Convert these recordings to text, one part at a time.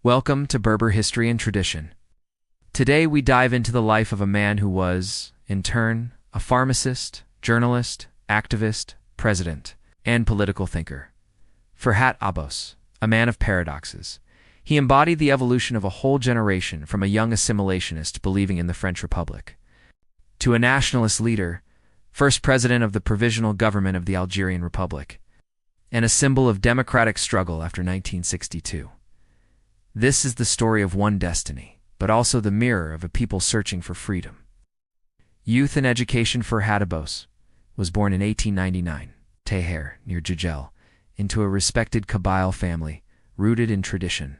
Welcome to Berber History and Tradition. Today we dive into the life of a man who was, in turn, a pharmacist, journalist, activist, president, and political thinker. Ferhat Abbas, a man of paradoxes. He embodied the evolution of a whole generation from a young assimilationist believing in the French Republic to a nationalist leader, first president of the Provisional Government of the Algerian Republic, and a symbol of democratic struggle after 1962. This is the story of one destiny, but also the mirror of a people searching for freedom. Youth and education. Ferhat Abbas was born in 1899, Taher, near Jijel, into a respected Kabyle family, rooted in tradition.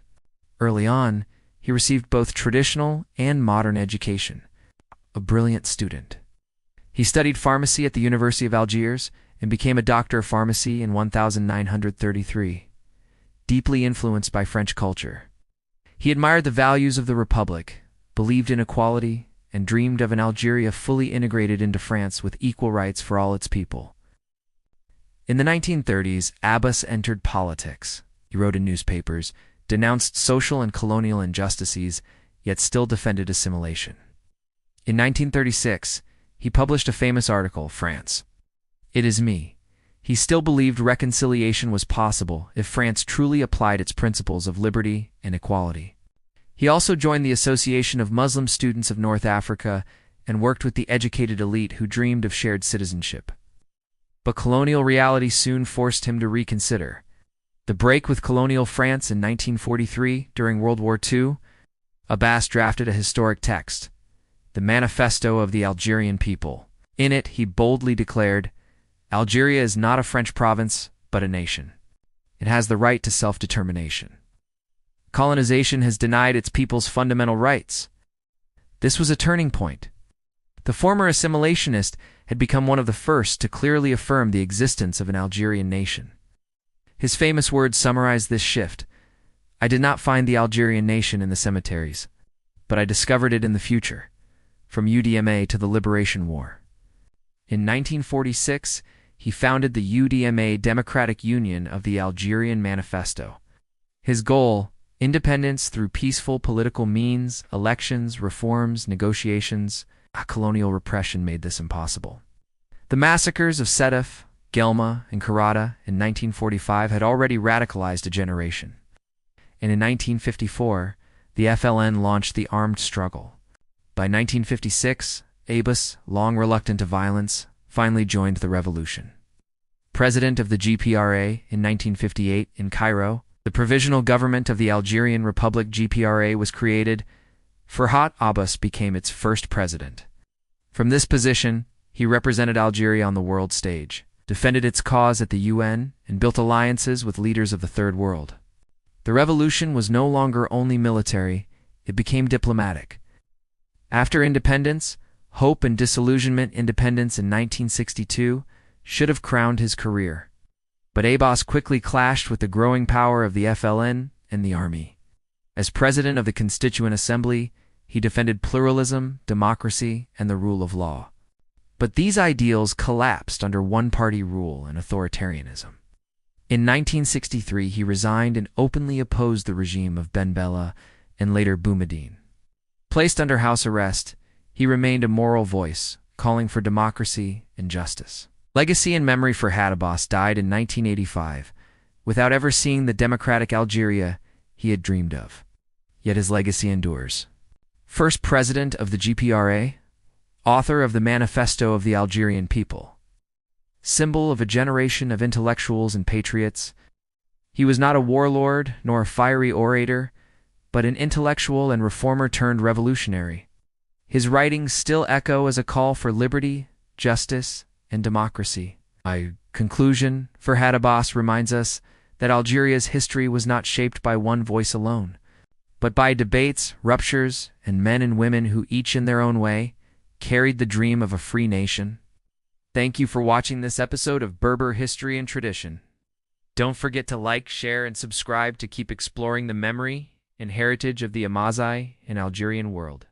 Early on, he received both traditional and modern education, a brilliant student. He studied pharmacy at the University of Algiers and became a doctor of pharmacy in 1933, deeply influenced by French culture. He admired the values of the Republic, believed in equality, and dreamed of an Algeria fully integrated into France with equal rights for all its people. In the 1930s, Abbas entered politics. He wrote in newspapers, denounced social and colonial injustices, yet still defended assimilation. In 1936, he published a famous article, France, It Is Me. He still believed reconciliation was possible if France truly applied its principles of liberty and equality. He also joined the Association of Muslim Students of North Africa and worked with the educated elite who dreamed of shared citizenship. But colonial reality soon forced him to reconsider. The break with colonial France in 1943 during World War II, Abbas drafted a historic text, the Manifesto of the Algerian People. In it, he boldly declared, Algeria is not a French province, but a nation. It has the right to self-determination. Colonization has denied its people's fundamental rights. This was a turning point. The former assimilationist had become one of the first to clearly affirm the existence of an Algerian nation. His famous words summarize this shift. I did not find the Algerian nation in the cemeteries, but I discovered it in the future, from UDMA to the Liberation War. In 1946, he founded the UDMA Democratic Union of the Algerian Manifesto. His goal, independence through peaceful political means, elections, reforms, negotiations. Colonial repression made this impossible. The massacres of Sedef, Gelma, and Karada in 1945 had already radicalized a generation. And in 1954, the FLN launched the armed struggle. By 1956, Abbas, long reluctant to violence, finally joined the revolution. President of the GPRA in 1958 in Cairo, the Provisional Government of the Algerian Republic GPRA was created. Ferhat Abbas became its first president. From this position, he represented Algeria on the world stage, defended its cause at the UN, and built alliances with leaders of the Third World. The revolution was no longer only military, it became diplomatic. After independence, hope and disillusionment. Independence in 1962 should have crowned his career. But Abbas quickly clashed with the growing power of the FLN and the army. As president of the Constituent Assembly, he defended pluralism, democracy, and the rule of law. But these ideals collapsed under one-party rule and authoritarianism. In 1963, he resigned and openly opposed the regime of Ben Bella and later Boumediene. Placed under house arrest, he remained a moral voice, calling for democracy and justice. Legacy and memory. Ferhat Abbas died in 1985, without ever seeing the democratic Algeria he had dreamed of. Yet his legacy endures. First president of the GPRA, author of the Manifesto of the Algerian People, symbol of a generation of intellectuals and patriots. He was not a warlord nor a fiery orator, but an intellectual and reformer turned revolutionary. His writings still echo as a call for liberty, justice, and democracy. By conclusion, Ferhat Abbas reminds us that Algeria's history was not shaped by one voice alone, but by debates, ruptures, and men and women who each in their own way carried the dream of a free nation. Thank you for watching this episode of Berber History and Tradition. Don't forget to like, share, and subscribe to keep exploring the memory and heritage of the Amazigh and Algerian world.